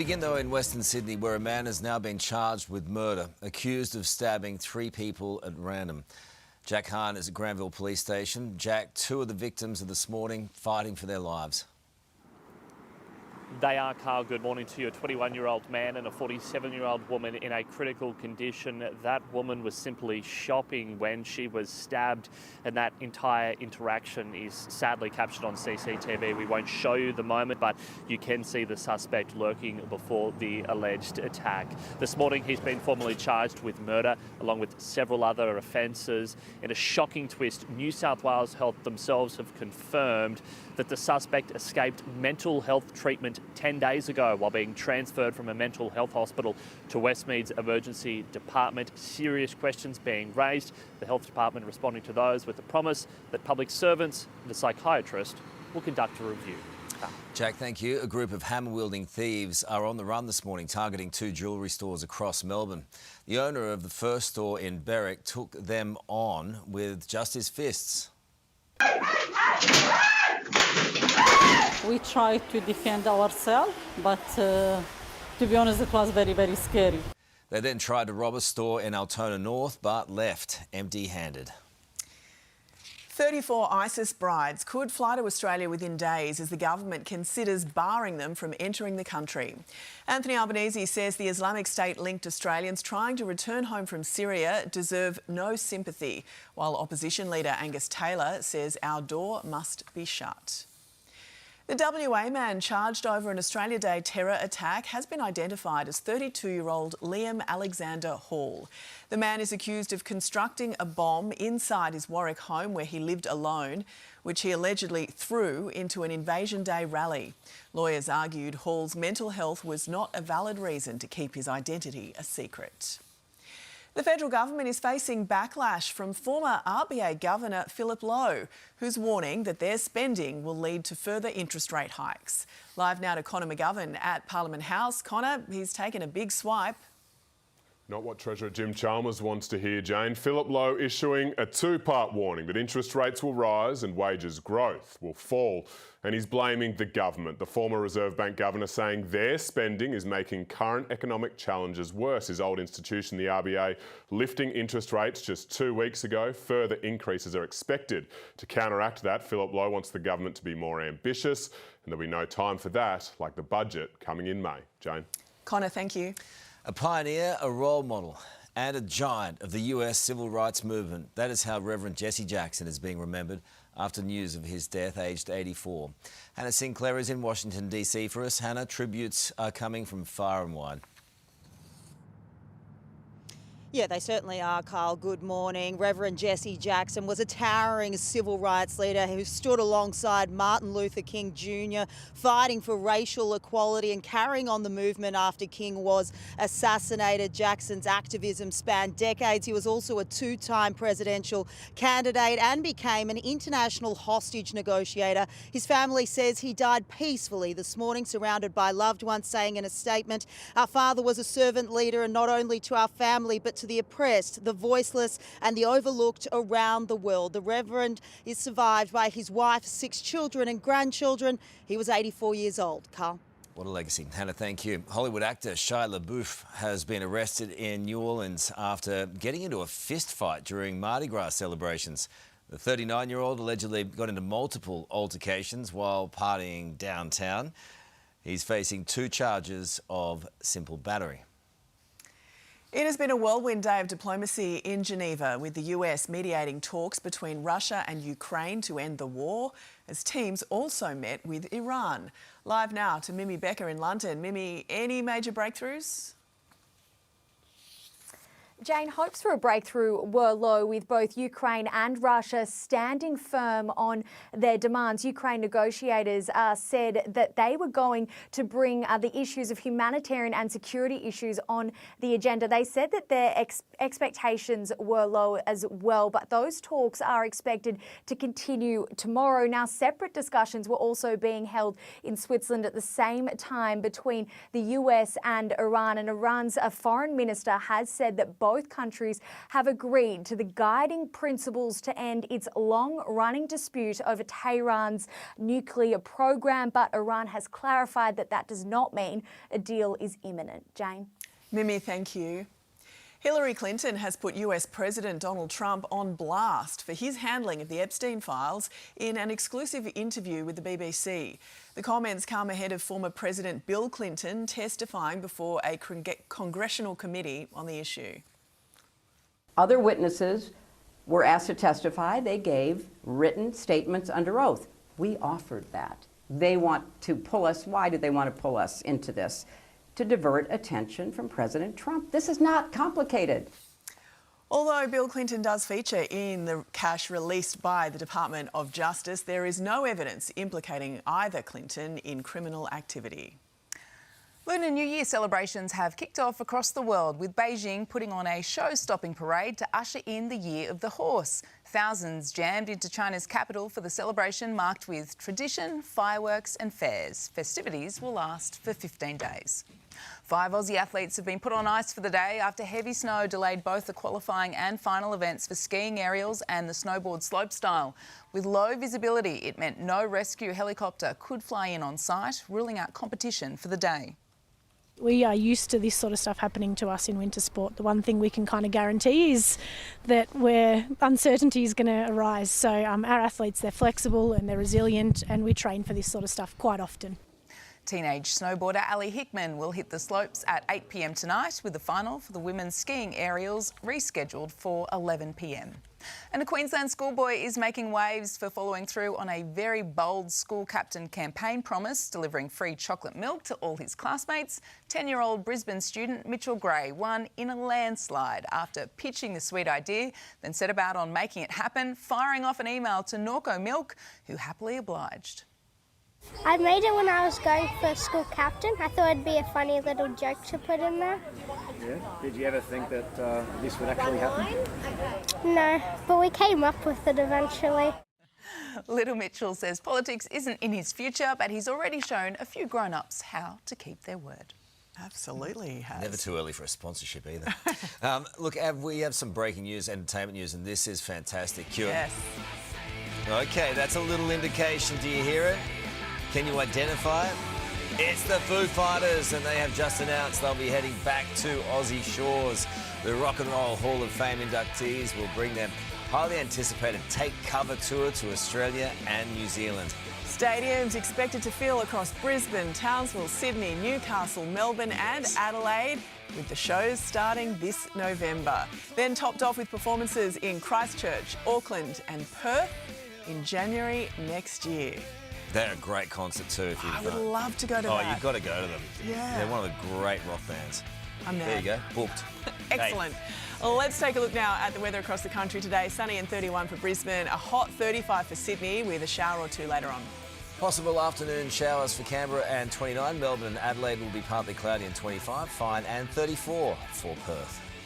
Begin though in Western Sydney, where a man has now been charged with murder, accused of stabbing 3 people at random. Jack Hahn is at Granville Police Station. Jack, 2 of the victims of this morning fighting for their lives. They are, Carl. Good morning to you. A 21-year-old man and a 47-year-old woman in a critical condition. That woman was simply shopping when she was stabbed, and that entire interaction is sadly captured on CCTV. We won't show you the moment, but you can see the suspect lurking before the alleged attack. This morning, he's been formally charged with murder, along with several other offences. In a shocking twist, New South Wales Health themselves have confirmed that the suspect escaped mental health treatment 10 days ago while being transferred from a mental health hospital to Westmead's emergency department. Serious questions being raised. The health department responding to those with the promise that public servants and a psychiatrist will conduct a review. Jack, thank you. A group of hammer-wielding thieves are on the run this morning, targeting 2 jewellery stores across Melbourne. The owner of the first store in Berwick took them on with just his fists. We tried to defend ourselves, but to be honest, it was very, very scary. They then tried to rob a store in Altona North, but left empty-handed. 34 ISIS brides could fly to Australia within days as the government considers barring them from entering the country. Anthony Albanese says the Islamic State-linked Australians trying to return home from Syria deserve no sympathy, while opposition leader Angus Taylor says our door must be shut. The WA man charged over an Australia Day terror attack has been identified as 32-year-old Liam Alexander Hall. The man is accused of constructing a bomb inside his Warwick home where he lived alone, which he allegedly threw into an Invasion Day rally. Lawyers argued Hall's mental health was not a valid reason to keep his identity a secret. The federal government is facing backlash from former RBA Governor Philip Lowe, who's warning that their spending will lead to further interest rate hikes. Live now to Connor McGovern at Parliament House. Connor, he's taken a big swipe. Not what Treasurer Jim Chalmers wants to hear, Jane. Philip Lowe issuing a 2-part warning that interest rates will rise and wages growth will fall. And he's blaming the government. The former Reserve Bank governor saying their spending is making current economic challenges worse. His old institution, the RBA, lifting interest rates just 2 weeks ago. Further increases are expected. To counteract that, Philip Lowe wants the government to be more ambitious, and there'll be no time for that, like the budget coming in May. Jane. Connor, thank you. A pioneer, a role model, and a giant of the US civil rights movement. That is how Reverend Jesse Jackson is being remembered after news of his death, aged 84. Hannah Sinclair is in Washington, D.C. for us. Hannah, tributes are coming from far and wide. Yeah, they certainly are, Carl. Good morning. Reverend Jesse Jackson was a towering civil rights leader who stood alongside Martin Luther King Jr., fighting for racial equality and carrying on the movement after King was assassinated. Jackson's activism spanned decades. He was also a 2-time presidential candidate and became an international hostage negotiator. His family says he died peacefully this morning, surrounded by loved ones, saying in a statement, "Our father was a servant leader, and not only to our family, but to the oppressed, the voiceless and the overlooked around the world." The Reverend is survived by his wife, 6 children and grandchildren. He was 84 years old. Carl. What a legacy. Hannah, thank you. Hollywood actor Shia LaBeouf has been arrested in New Orleans after getting into a fist fight during Mardi Gras celebrations. The 39-year-old allegedly got into multiple altercations while partying downtown. He's facing 2 charges of simple battery. It has been a whirlwind day of diplomacy in Geneva, with the US mediating talks between Russia and Ukraine to end the war, as teams also met with Iran. Live now to Mimi Becker in London. Mimi, any major breakthroughs? Jane, hopes for a breakthrough were low, with both Ukraine and Russia standing firm on their demands. Ukraine negotiators said that they were going to bring the issues of humanitarian and security issues on the agenda. They said that their expectations were low as well, but those talks are expected to continue tomorrow. Now, separate discussions were also being held in Switzerland at the same time between the US and Iran, and Iran's foreign minister has said that both both countries have agreed to the guiding principles to end its long-running dispute over Tehran's nuclear program, but Iran has clarified that that does not mean a deal is imminent. Jane? Mimi, thank you. Hillary Clinton has put US President Donald Trump on blast for his handling of the Epstein files in an exclusive interview with the BBC. The comments come ahead of former President Bill Clinton testifying before a congressional committee on the issue. Other witnesses were asked to testify. They gave written statements under oath. We offered that. They want to pull us. Why do they want to pull us into this? To divert attention from President Trump. This is not complicated. Although Bill Clinton does feature in the cash released by the Department of Justice, there is no evidence implicating either Clinton in criminal activity. Lunar New Year celebrations have kicked off across the world, with Beijing putting on a show-stopping parade to usher in the Year of the Horse. Thousands jammed into China's capital for the celebration marked with tradition, fireworks and fairs. Festivities will last for 15 days. 5 Aussie athletes have been put on ice for the day after heavy snow delayed both the qualifying and final events for skiing aerials and the snowboard slopestyle. With low visibility, it meant no rescue helicopter could fly in on site, ruling out competition for the day. We are used to this sort of stuff happening to us in winter sport. The one thing we can kind of guarantee is that uncertainty is going to arise. So our athletes, they're flexible and they're resilient, and we train for this sort of stuff quite often. Teenage snowboarder Ali Hickman will hit the slopes at 8 p.m. tonight, with the final for the women's skiing aerials rescheduled for 11 p.m. And a Queensland schoolboy is making waves for following through on a very bold school captain campaign promise, delivering free chocolate milk to all his classmates. 10-year-old Brisbane student Mitchell Gray won in a landslide after pitching the sweet idea, then set about on making it happen, firing off an email to Norco Milk, who happily obliged. I made it when I was going for school captain. I thought it'd be a funny little joke to put in there. Yeah? Did you ever think that this would actually happen? No, but we came up with it eventually. Little Mitchell says politics isn't in his future, but he's already shown a few grown-ups how to keep their word. Absolutely he has. Never too early for a sponsorship either. Look, we have some breaking news, entertainment news, and this is fantastic. Yes. OK, that's a little indication. Do you hear it? Can you identify it? It's the Foo Fighters, and they have just announced they'll be heading back to Aussie shores. The Rock and Roll Hall of Fame inductees will bring their highly anticipated Take Cover tour to Australia and New Zealand. Stadiums expected to fill across Brisbane, Townsville, Sydney, Newcastle, Melbourne and Adelaide, with the shows starting this November. Then topped off with performances in Christchurch, Auckland and Perth in January next year. They're a great concert too. I would love to go to that. Oh, you've got to go to them. Yeah. They're one of the great rock bands. I'm there. There you go, booked. Excellent. Well, let's take a look now at the weather across the country today. Sunny and 31 for Brisbane, a hot 35 for Sydney with a shower or two later on. Possible afternoon showers for Canberra and 29. Melbourne and Adelaide will be partly cloudy and 25. Fine and 34 for Perth.